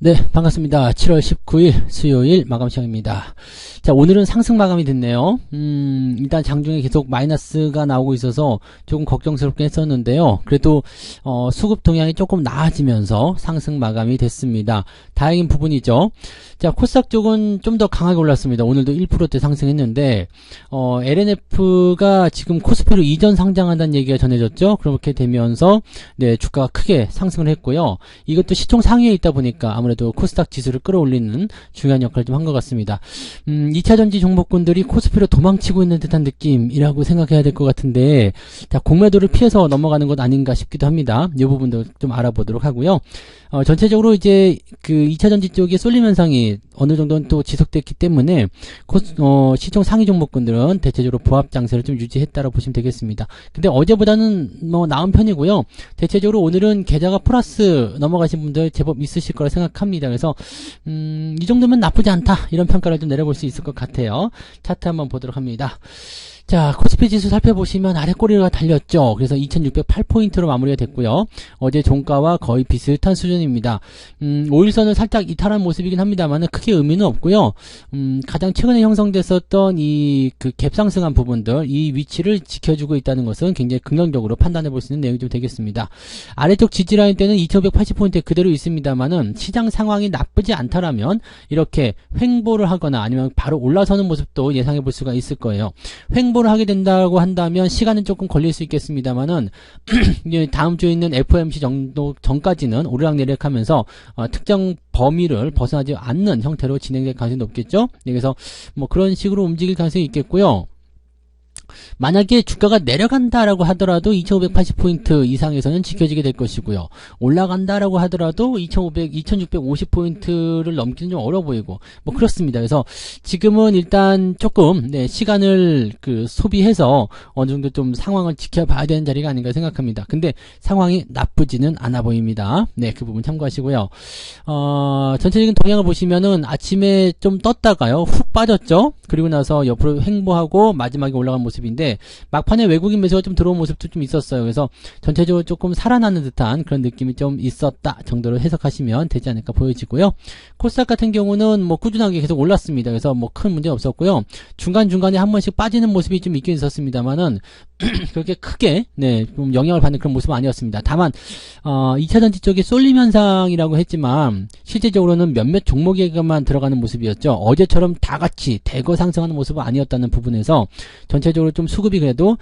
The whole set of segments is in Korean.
네, 반갑습니다. 7월 19일 수요일 마감 시간입니다. 자, 오늘은 상승 마감이 됐네요. 일단 장중에 계속 마이너스가 나오고 있어서 조금 걱정스럽게 했었는데요. 그래도 수급 동향이 조금 나아지면서 상승 마감이 됐습니다. 다행인 부분이죠. 자, 코스닥 쪽은 좀 더 강하게 올랐습니다. 오늘도 1%대 상승했는데 LNF가 지금 코스피로 이전 상장한다는 얘기가 전해졌죠. 그렇게 되면서 네, 주가가 크게 상승을 했고요. 이것도 시총 상위에 있다 보니까 아무래도 코스닥 지수를 끌어올리는 중요한 역할을 좀 한 것 같습니다. 2차전지 종목군들이 코스피로 도망치고 있는 듯한 느낌이라고 생각해야 될 것 같은데, 자, 공매도를 피해서 넘어가는 것 아닌가 싶기도 합니다. 이 부분도 좀 알아보도록 하고요. 전체적으로 이제 그 2차전지 쪽에 쏠림 현상이 어느 정도는 또 지속됐기 때문에 시총 상위 종목군들은 대체적으로 보합 장세를 좀 유지했다고 보시면 되겠습니다. 근데 어제보다는 뭐 나은 편이고요. 대체적으로 오늘은 계좌가 플러스 넘어가신 분들 제법 있으실 거라 생각합니다. 그래서 이 정도면 나쁘지 않다, 이런 평가를 좀 내려볼 수 있을 것 같아요. 차트 한번 보도록 합니다. 자, 코스피 지수 살펴보시면 아래 꼬리가 달렸죠. 그래서 2608포인트로 마무리가 됐고요. 어제 종가와 거의 비슷한 수준입니다. 5일선을 살짝 이탈한 모습이긴 합니다만 크게 의미는 없고요. 가장 최근에 형성됐었던 이 그 갭상승한 부분들, 이 위치를 지켜주고 있다는 것은 굉장히 긍정적으로 판단해 볼 수 있는 내용이 좀 되겠습니다. 아래쪽 지지라인 때는 2580포인트 그대로 있습니다만은 시장 상황이 나쁘지 않다라면 이렇게 횡보를 하거나 아니면 바로 올라서는 모습도 예상해 볼 수가 있을 거예요. 횡보를 하게 된다고 한다면 시간은 조금 걸릴 수 있겠습니다만은 다음 주에 있는 FOMC 정도 전까지는 오르락내리락 하면서 특정 범위를 벗어나지 않는 형태로 진행될 가능성이 높겠죠. 그래서 뭐 그런 식으로 움직일 가능성이 있겠고요. 만약에 주가가 내려간다라고 하더라도 2580포인트 이상에서는 지켜지게 될 것이고요. 올라간다라고 하더라도 2650포인트를 넘기는 좀 어려워 보이고 뭐 그렇습니다. 그래서 지금은 일단 조금 시간을 소비해서 어느 정도 좀 상황을 지켜봐야 되는 자리가 아닌가 생각합니다. 근데 상황이 나쁘지는 않아 보입니다. 네, 그 부분 참고하시고요. 전체적인 동향을 보시면은 아침에 좀 떴다가요, 훅 빠졌죠. 그리고 나서 옆으로 횡보하고 마지막에 올라간 모습인데 막판에 외국인 매수가 좀 들어온 모습도 좀 있었어요. 그래서 전체적으로 조금 살아나는 듯한 그런 느낌이 좀 있었다 정도로 해석하시면 되지 않을까 보여지고요. 코스닥 같은 경우는 뭐 꾸준하게 계속 올랐습니다. 그래서 뭐 큰 문제 없었고요. 중간중간에 한 번씩 빠지는 모습이 좀 있긴 있었습니다만은 그렇게 크게 좀 영향을 받는 그런 모습은 아니었습니다. 다만 2차전지 쪽에 쏠림 현상이라고 했지만 실제적으로는 몇몇 종목에게만 들어가는 모습이었죠. 어제처럼 다 같이 대거 상승하는 모습은 아니었다는 부분에서 전체적으로 좀 수급이 그래도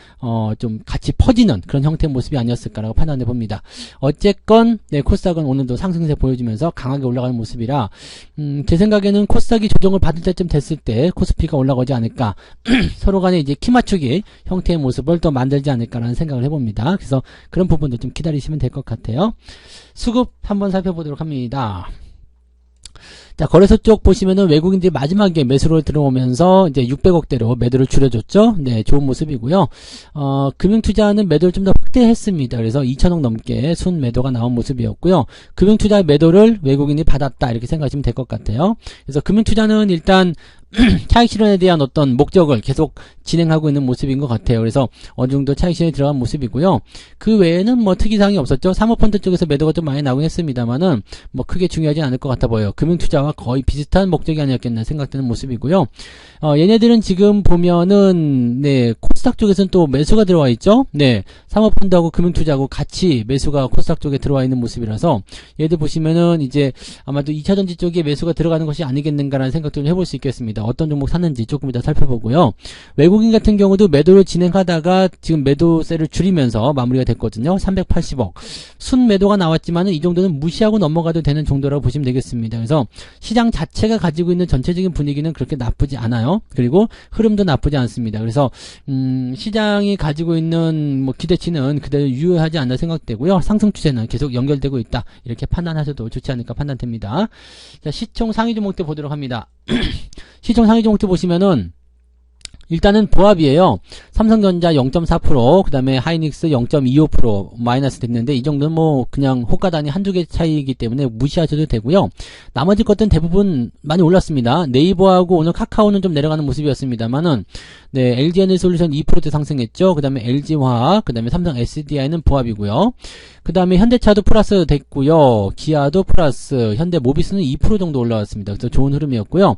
좀 같이 퍼지는 그런 형태의 모습이 아니었을까라고 판단해 봅니다. 어쨌건 코스닥은 오늘도 상승세 보여주면서 강하게 올라가는 모습이라 제 생각에는 코스닥이 조정을 받을 때쯤 됐을 때 코스피가 올라가지 않을까 서로 간에 이제 키 맞추기 형태의 모습을 또 만들지 않을까라는 생각을 해봅니다. 그래서 그런 부분도 좀 기다리시면 될 것 같아요. 수급 한번 살펴보도록 합니다. 자, 거래소 쪽 보시면은 외국인들이 마지막에 매수로 들어오면서 이제 600억대로 매도를 줄여줬죠. 네, 좋은 모습이고요. 금융투자는 매도를 좀 더 확대했습니다. 그래서 2천억 넘게 순 매도가 나온 모습이었고요. 금융투자 매도를 외국인이 받았다, 이렇게 생각하시면 될 것 같아요. 그래서 금융투자는 일단 차익 실현에 대한 어떤 목적을 계속 진행하고 있는 모습인 것 같아요. 그래서 어느 정도 차익 실현에 들어간 모습이고요. 그 외에는 뭐 특이사항이 없었죠. 사모펀드 쪽에서 매도가 좀 많이 나오긴 했습니다만은 뭐 크게 중요하지 않을 것 같아 보여요. 금융투자와 거의 비슷한 목적이 아니었겠나 생각되는 모습이고요. 얘네들은 지금 보면은 코스닥 쪽에서는 또 매수가 들어와 있죠. 사모펀드하고 금융투자하고 같이 매수가 코스닥 쪽에 들어와 있는 모습이라서 얘들 보시면은 이제 아마도 2차전지 쪽에 매수가 들어가는 것이 아니겠는가라는 생각도 좀 해볼 수 있겠습니다. 어떤 종목 샀는지 조금 이따 살펴보고요. 외국인 같은 경우도 매도를 진행하다가 지금 매도세를 줄이면서 마무리가 됐거든요. 380억. 순 매도가 나왔지만은 이 정도는 무시하고 넘어가도 되는 정도라고 보시면 되겠습니다. 그래서 시장 자체가 가지고 있는 전체적인 분위기는 그렇게 나쁘지 않아요. 그리고 흐름도 나쁘지 않습니다. 그래서 시장이 가지고 있는 뭐 기대치는 그대로 유효하지 않나 생각되고요. 상승 추세는 계속 연결되고 있다, 이렇게 판단하셔도 좋지 않을까 판단됩니다. 자, 시총 상위 종목들 보도록 합니다. 시총 상위 종목들 보시면은 일단은 보합이에요. 삼성전자 0.4%, 그 다음에 하이닉스 0.25% 마이너스 됐는데 이 정도는 뭐 그냥 호가단위 한두 개 차이이기 때문에 무시하셔도 되고요. 나머지 것들은 대부분 많이 올랐습니다. 네이버하고 오늘 카카오는 좀 내려가는 모습이었습니다만은 네, LG에너지솔루션 2%대 상승했죠. 그 다음에 LG화학, 그 다음에 삼성 SDI는 보합이고요. 그 다음에 현대차도 플러스 됐고요. 기아도 플러스, 현대모비스는 2% 정도 올라왔습니다. 그래서 좋은 흐름이었고요.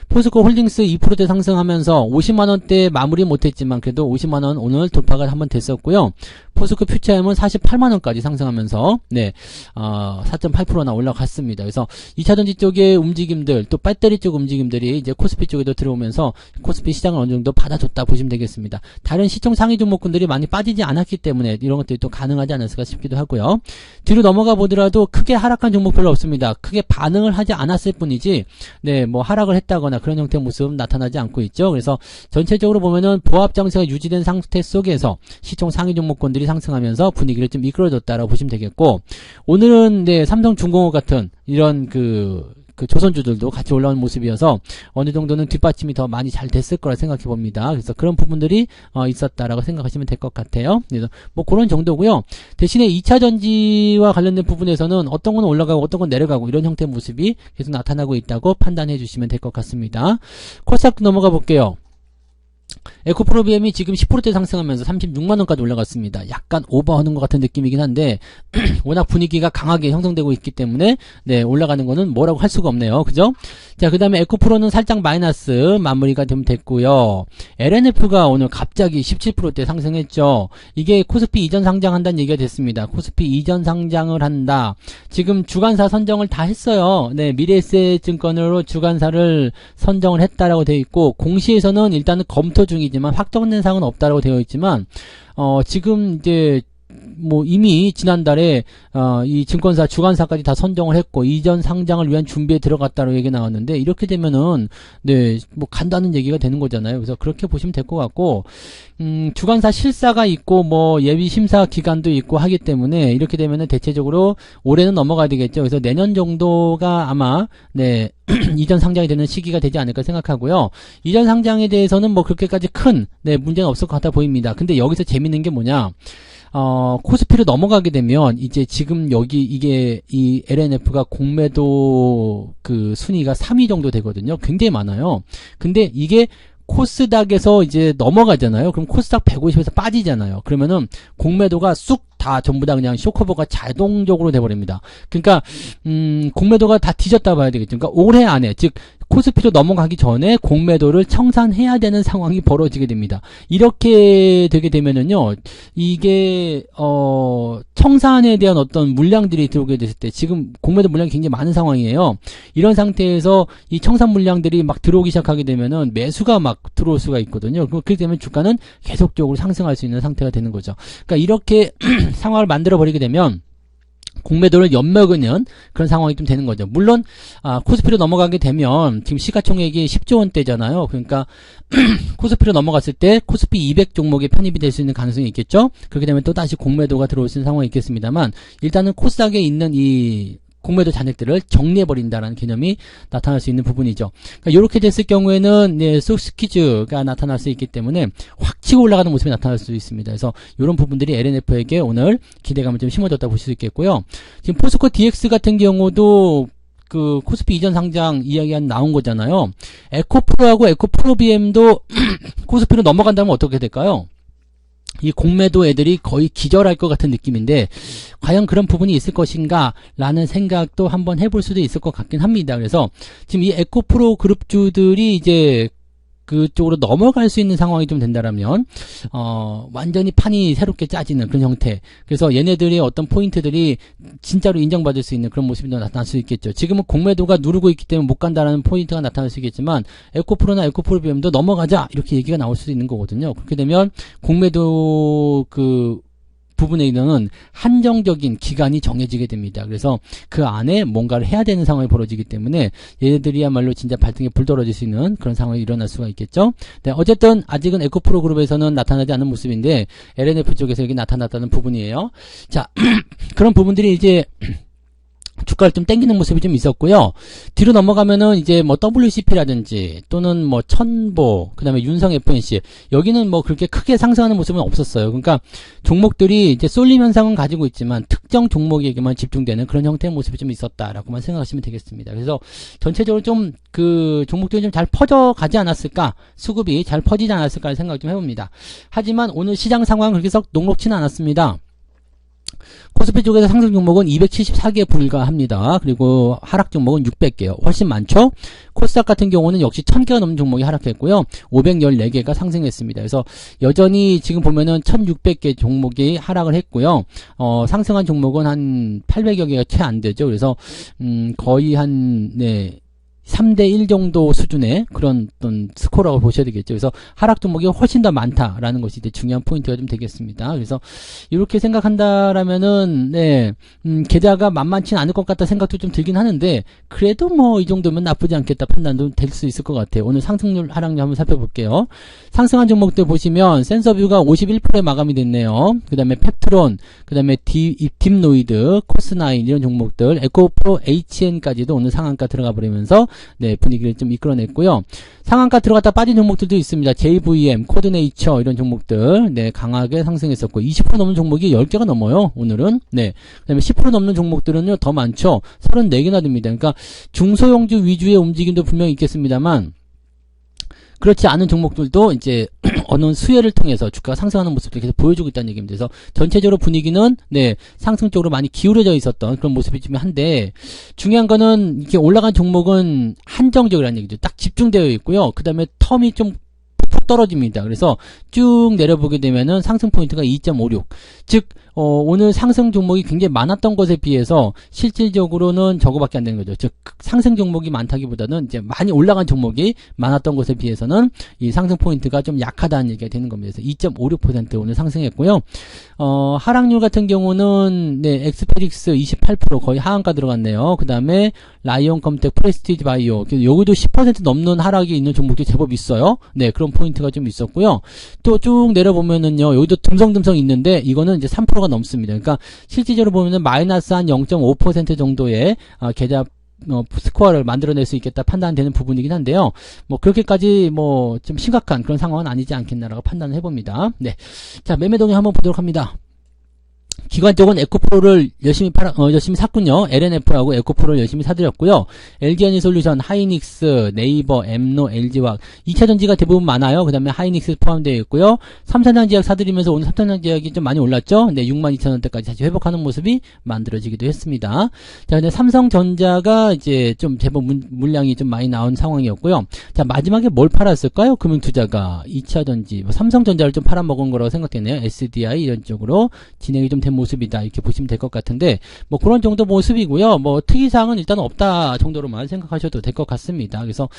포스코 홀딩스 2%대 상승하면서 50만원대 마무리 못했지만 그래도 50만원 오늘 돌파가 한번 됐었고요. 포스코 퓨처엠은 48만원까지 상승하면서 네, 4.8%나 올라갔습니다. 그래서 2차전지 쪽의 움직임들, 또 배터리 쪽 움직임들이 이제 코스피 쪽에도 들어오면서 코스피 시장을 어느 정도 받아줬다 보시면 되겠습니다. 다른 시총 상위 종목군들이 많이 빠지지 않았기 때문에 이런 것들이 또 가능하지 않았을까 싶기도 하고요. 뒤로 넘어가 보더라도 크게 하락한 종목 별로 없습니다. 크게 반응을 하지 않았을 뿐이지 네, 뭐 하락을 했다거나 그런 형태의 모습 나타나지 않고 있죠. 그래서 전체적으로 보면은 보합 장세가 유지된 상태 속에서 시총 상위 종목군들이 상승하면서 분위기를 좀 이끌어줬다라고 보시면 되겠고, 오늘은 네, 삼성중공업 같은 이런 그 조선주들도 같이 올라오는 모습이어서 어느 정도는 뒷받침이 더 많이 잘 됐을 거라 생각해 봅니다. 그래서 그런 부분들이 있었다라고 생각하시면 될 것 같아요. 그래서 뭐 그런 정도고요. 대신에 2차 전지와 관련된 부분에서는 어떤 건 올라가고 어떤 건 내려가고 이런 형태의 모습이 계속 나타나고 있다고 판단해 주시면 될 것 같습니다. 코스닥도 넘어가 볼게요. 에코프로비엠이 지금 10%대 상승하면서 36만원까지 올라갔습니다. 약간 오버하는 것 같은 느낌이긴 한데 워낙 분위기가 강하게 형성되고 있기 때문에 네, 올라가는 거는 뭐라고 할 수가 없네요. 그죠? 자, 그 다음에 에코프로는 살짝 마이너스 마무리가 좀 됐고요. LNF가 오늘 갑자기 17%대 상승했죠. 이게 코스피 이전 상장한다는 얘기가 됐습니다. 코스피 이전 상장을 한다. 지금 주관사 선정을 다 했어요. 네, 미래에셋증권으로 주관사를 선정을 했다라고 되어 있고, 공시에서는 일단은 검토 중이지만 확정된 사항은 없다라고 되어 있지만 지금 이제 뭐 이미 지난달에 이 증권사 주관사까지 다 선정을 했고 이전 상장을 위한 준비에 들어갔다고 얘기 나왔는데, 이렇게 되면은 네, 뭐 간다는 얘기가 되는 거잖아요. 그래서 그렇게 보시면 될 것 같고, 주관사 실사가 있고 뭐 예비 심사 기간도 있고 하기 때문에 이렇게 되면은 대체적으로 올해는 넘어가야 되겠죠. 그래서 내년 정도가 아마 네 이전 상장이 되는 시기가 되지 않을까 생각하고요. 이전 상장에 대해서는 뭐 그렇게까지 큰 네, 문제는 없을 것 같아 보입니다. 근데 여기서 재밌는 게 뭐냐? 코스피로 넘어가게 되면 이제 지금 여기 이게 이 LNF가 공매도 그 순위가 3위 정도 되거든요. 굉장히 많아요. 근데 이게 코스닥에서 이제 넘어가잖아요. 그럼 코스닥 150에서 빠지잖아요. 그러면은 공매도가 쑥 다 전부 다 그냥 쇼커버가 자동적으로 돼버립니다. 그러니까 공매도가 다 뒤졌다 봐야 되겠죠. 그러니까 올해 안에, 즉 코스피로 넘어가기 전에 공매도를 청산해야 되는 상황이 벌어지게 됩니다. 이렇게 되게 되면은요, 이게 청산에 대한 어떤 물량들이 들어오게 됐을 때, 지금 공매도 물량이 굉장히 많은 상황이에요. 이런 상태에서 이 청산 물량들이 막 들어오기 시작하게 되면은 매수가 막 들어올 수가 있거든요. 그렇게 되면 주가는 계속적으로 상승할 수 있는 상태가 되는 거죠. 그러니까 이렇게 상황을 만들어 버리게 되면 공매도를 엿먹으는 그런 상황이 좀 되는 거죠. 물론 코스피로 넘어가게 되면 지금 시가총액이 10조 원대잖아요. 그러니까 코스피로 넘어갔을 때 코스피 200 종목에 편입이 될 수 있는 가능성이 있겠죠. 그렇게 되면 또 다시 공매도가 들어올 수 있는 상황이 있겠습니다만, 일단은 코스닥에 있는 이 공매도 잔액들을 정리해버린다라는 개념이 나타날 수 있는 부분이죠. 그러니까 이렇게 됐을 경우에는 네, 속스퀴즈가 나타날 수 있기 때문에 확 치고 올라가는 모습이 나타날 수 있습니다. 그래서 이런 부분들이 LNF에게 오늘 기대감을 좀 심어줬다고 보실 수 있겠고요. 지금 포스코 DX 같은 경우도 그 코스피 이전 상장 이야기가 나온 거잖아요. 에코프로하고 에코프로비엠도 코스피로 넘어간다면 어떻게 될까요? 이 공매도 애들이 거의 기절할 것 같은 느낌인데, 과연 그런 부분이 있을 것인가 라는 생각도 한번 해볼 수도 있을 것 같긴 합니다. 그래서 지금 이 에코프로 그룹주들이 이제 그쪽으로 넘어갈 수 있는 상황이 좀 된다라면 완전히 판이 새롭게 짜지는 그런 형태. 그래서 얘네들의 어떤 포인트들이 진짜로 인정받을 수 있는 그런 모습이 나타날 수 있겠죠. 지금은 공매도가 누르고 있기 때문에 못 간다라는 포인트가 나타날 수 있겠지만, 에코프로나 에코프로비엠도 넘어가자 이렇게 얘기가 나올 수도 있는 거거든요. 그렇게 되면 공매도 그 부분에 있는 한정적인 기간이 정해지게 됩니다. 그래서 그 안에 뭔가를 해야 되는 상황이 벌어지기 때문에 얘네들이야말로 진짜 발등에 불 떨어질 수 있는 그런 상황이 일어날 수가 있겠죠. 네, 어쨌든 아직은 에코프로 그룹에서는 나타나지 않은 모습인데 LNF 쪽에서 여기 나타났다는 부분이에요. 자, 그런 부분들이 이제 주가를 좀 땡기는 모습이 좀 있었고요. 뒤로 넘어가면은 이제 뭐 WCP라든지 또는 뭐 천보, 그 다음에 윤성 FNC, 여기는 뭐 그렇게 크게 상승하는 모습은 없었어요. 그러니까 종목들이 이제 쏠림 현상은 가지고 있지만 특정 종목에게만 집중되는 그런 형태의 모습이 좀 있었다라고만 생각하시면 되겠습니다. 그래서 전체적으로 좀 그 종목들이 좀 잘 퍼져가지 않았을까, 수급이 잘 퍼지지 않았을까 하는 생각을 좀 해봅니다. 하지만 오늘 시장 상황은 그렇게 썩 녹록치는 않았습니다. 코스피 쪽에서 상승 종목은 274개 불과합니다. 그리고 하락 종목은 600개요. 훨씬 많죠? 코스닥 같은 경우는 역시 1000개가 넘는 종목이 하락했고요. 514개가 상승했습니다. 그래서 여전히 지금 보면은 1600개 종목이 하락을 했고요. 상승한 종목은 한 800여 개가 채 안 되죠. 그래서 거의 한 3대1 정도 수준의 그런 어떤 스코어라고 보셔야 되겠죠. 그래서 하락 종목이 훨씬 더 많다라는 것이 이제 중요한 포인트가 좀 되겠습니다. 그래서 이렇게 생각한다라면은 계좌가 만만치는 않을 것 같다 생각도 좀 들긴 하는데, 그래도 뭐 이 정도면 나쁘지 않겠다 판단도 될 수 있을 것 같아요. 오늘 상승률 하락률 한번 살펴볼게요. 상승한 종목들 보시면 센서뷰가 51%에 마감이 됐네요. 그 다음에 펩트론, 그 다음에 딥노이드, 코스나인 이런 종목들, 에코프로 HN까지도 오늘 상한가 들어가 버리면서 분위기를 좀 이끌어냈고요. 상한가 들어갔다 빠진 종목들도 있습니다. JVM, 코드네이처 이런 종목들 강하게 상승했었고, 20% 넘는 종목이 10개가 넘어요. 오늘은. 그 다음에 10% 넘는 종목들은요 더 많죠. 34개나 됩니다. 그러니까 중소형주 위주의 움직임도 분명히 있겠습니다만, 그렇지 않은 종목들도 이제 어느 수혜를 통해서 주가가 상승하는 모습을 계속 보여주고 있다는 얘기입니다. 그래서 전체적으로 분위기는 상승 쪽으로 많이 기울어져 있었던 그런 모습이 좀 한데, 중요한 거는 이렇게 올라간 종목은 한정적이라는 얘기죠. 딱 집중되어 있고요. 그 다음에 텀이 좀 푹 떨어집니다. 그래서 쭉 내려보게 되면은 상승 포인트가 2.56. 즉, 오늘 상승 종목이 굉장히 많았던 것에 비해서 실질적으로는 저거밖에 안 되는 거죠. 즉, 상승 종목이 많다기보다는 이제 많이 올라간 종목이 많았던 것에 비해서는 이 상승 포인트가 좀 약하다는 얘기가 되는 겁니다. 그래서 2.56% 오늘 상승했고요. 하락률 같은 경우는 엑스페릭스 28% 거의 하한가 들어갔네요. 그 다음에 라이온 컴텍, 프레스티지 바이오, 여기도 10% 넘는 하락이 있는 종목들이 제법 있어요. 그런 포인트가 좀 있었고요. 또 쭉 내려보면은요, 여기도 듬성듬성 있는데 이거는 이제 3%가 넘습니다. 그러니까 실질적으로 보면은 마이너스 한 0.5% 정도의 계좌 스코어를 만들어낼 수 있겠다 판단되는 부분이긴 한데요. 뭐 그렇게까지 뭐 좀 심각한 그런 상황은 아니지 않겠나라고 판단을 해봅니다. 자, 매매 동향 한번 보도록 합니다. 기관 쪽은 에코프로를 열심히 샀군요. LNF하고 에코프로를 열심히 사들였고요. LG에너지솔루션, 하이닉스, 네이버, 엠노, LG화학, 2차전지가 대부분 많아요. 그 다음에 하이닉스 포함되어 있고요. 3차전지약 사들이면서 오늘 3차전지약이 좀 많이 올랐죠. 62,000원대까지 다시 회복하는 모습이 만들어지기도 했습니다. 자, 근데 삼성전자가 이제 좀 제법 물량이 좀 많이 나온 상황이었고요. 자, 마지막에 뭘 팔았을까요? 금융투자가 2차전지, 삼성전자를 좀 팔아먹은 거라고 생각되네요. SDI 이런 쪽으로 진행이 좀 된 모습이다 이렇게 보시면 될 것 같은데, 뭐 그런 정도 모습이고요. 뭐 특이사항은 일단 없다 정도로만 생각하셔도 될 것 같습니다. 그래서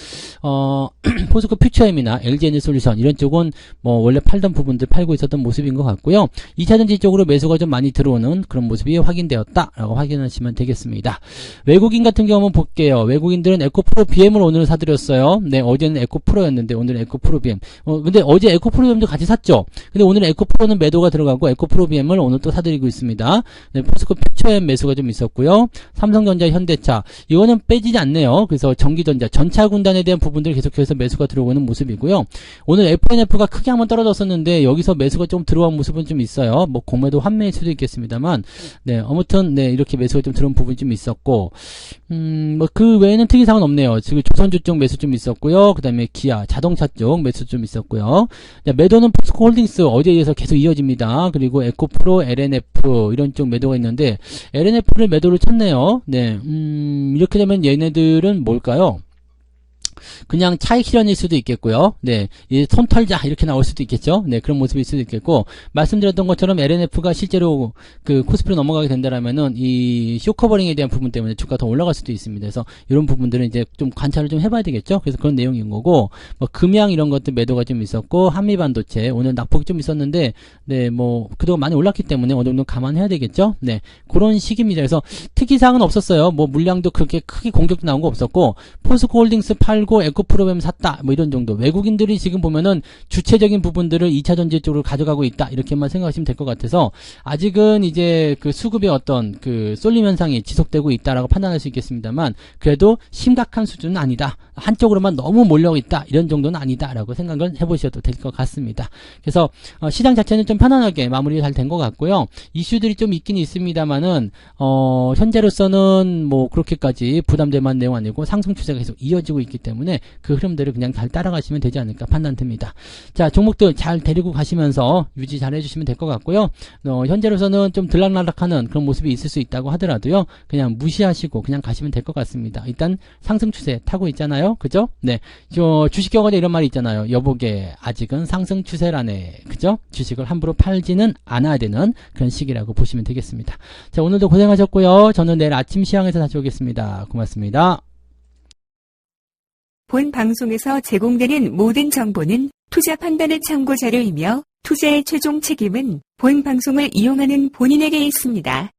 포스코 퓨처엠이나 LG에너지솔루션 이런 쪽은 뭐 원래 팔던 부분들 팔고 있었던 모습인 것 같고요. 2차전지 쪽으로 매수가 좀 많이 들어오는 그런 모습이 확인되었다라고 확인하시면 되겠습니다. 외국인 같은 경우 한번 볼게요. 외국인들은 에코프로 BM을 오늘 사드렸어요. 어제는 에코프로였는데 오늘은 에코프로 BM. 근데 어제 에코프로 BM도 같이 샀죠. 근데 오늘 에코프로는 매도가 들어가고 에코프로 BM을 오늘 또 사드리고 있습니다. 포스코 퓨처엠 매수가 좀 있었고요. 삼성전자, 현대차 이거는 빼지지 않네요. 그래서 전기전자, 전차 군단에 대한 부분들 계속해서 매수가 들어오는 모습이고요. 오늘 FNF가 크게 한번 떨어졌었는데 여기서 매수가 좀 들어온 모습은 좀 있어요. 뭐 공매도 환매일 수도 있겠습니다만, 아무튼 이렇게 매수가 좀 들어온 부분이 좀 있었고, 뭐 그 외에는 특이사항은 없네요. 지금 조선주 쪽 매수 좀 있었고요. 그 다음에 기아, 자동차 쪽 매수 좀 있었고요. 매도는 포스코 홀딩스 어제에 이어서 계속 이어집니다. 그리고 에코프로, LNF 이런 쪽 매도가 있는데 LNF를 매도를 쳤네요. 이렇게 되면 얘네들은 뭘까요? 그냥 차익 실현일 수도 있겠고요. 손 털자 이렇게 나올 수도 있겠죠. 그런 모습일 수도 있겠고, 말씀드렸던 것처럼 LNF가 실제로 그 코스피로 넘어가게 된다라면은 이 쇼커버링에 대한 부분 때문에 주가 더 올라갈 수도 있습니다. 그래서 이런 부분들은 이제 좀 관찰을 좀 해봐야 되겠죠. 그래서 그런 내용인 거고, 뭐 금양 이런 것들 매도가 좀 있었고, 한미반도체 오늘 낙폭이 좀 있었는데, 뭐 그동안 많이 올랐기 때문에 어느 정도 감안해야 되겠죠. 그런 식입니다. 그래서 특이사항은 없었어요. 뭐 물량도 그렇게 크게 공격도 나온 거 없었고, 포스코 홀딩스 팔고 팔고 에코프로뱀 샀다. 뭐 이런 정도. 외국인들이 지금 보면은 주체적인 부분들을 2차전지 쪽으로 가져가고 있다. 이렇게만 생각하시면 될 것 같아서 아직은 이제 그 수급의 어떤 그 쏠림 현상이 지속되고 있다라고 판단할 수 있겠습니다만 그래도 심각한 수준은 아니다. 한쪽으로만 너무 몰려 있다. 이런 정도는 아니다라고 생각을 해보셔도 될 것 같습니다. 그래서 시장 자체는 좀 편안하게 마무리가 잘 된 것 같고요. 이슈들이 좀 있긴 있습니다만은 현재로서는 뭐 그렇게까지 부담될 만한 내용 아니고 상승 추세가 계속 이어지고 있기 때문에 그 흐름대로 그냥 잘 따라가시면 되지 않을까 판단됩니다. 자, 종목들 잘 데리고 가시면서 유지 잘 해주시면 될 것 같고요. 현재로서는 좀 들락날락하는 그런 모습이 있을 수 있다고 하더라도요. 그냥 무시하시고 그냥 가시면 될 것 같습니다. 일단 상승 추세 타고 있잖아요. 그죠? 네. 주식경원에 이런 말이 있잖아요. 여보게 아직은 상승 추세라네. 그죠? 주식을 함부로 팔지는 않아야 되는 그런 시기라고 보시면 되겠습니다. 자, 오늘도 고생하셨고요. 저는 내일 아침 시황에서 다시 오겠습니다. 고맙습니다. 본 방송에서 제공되는 모든 정보는 투자 판단의 참고 자료이며 투자의 최종 책임은 본 방송을 이용하는 본인에게 있습니다.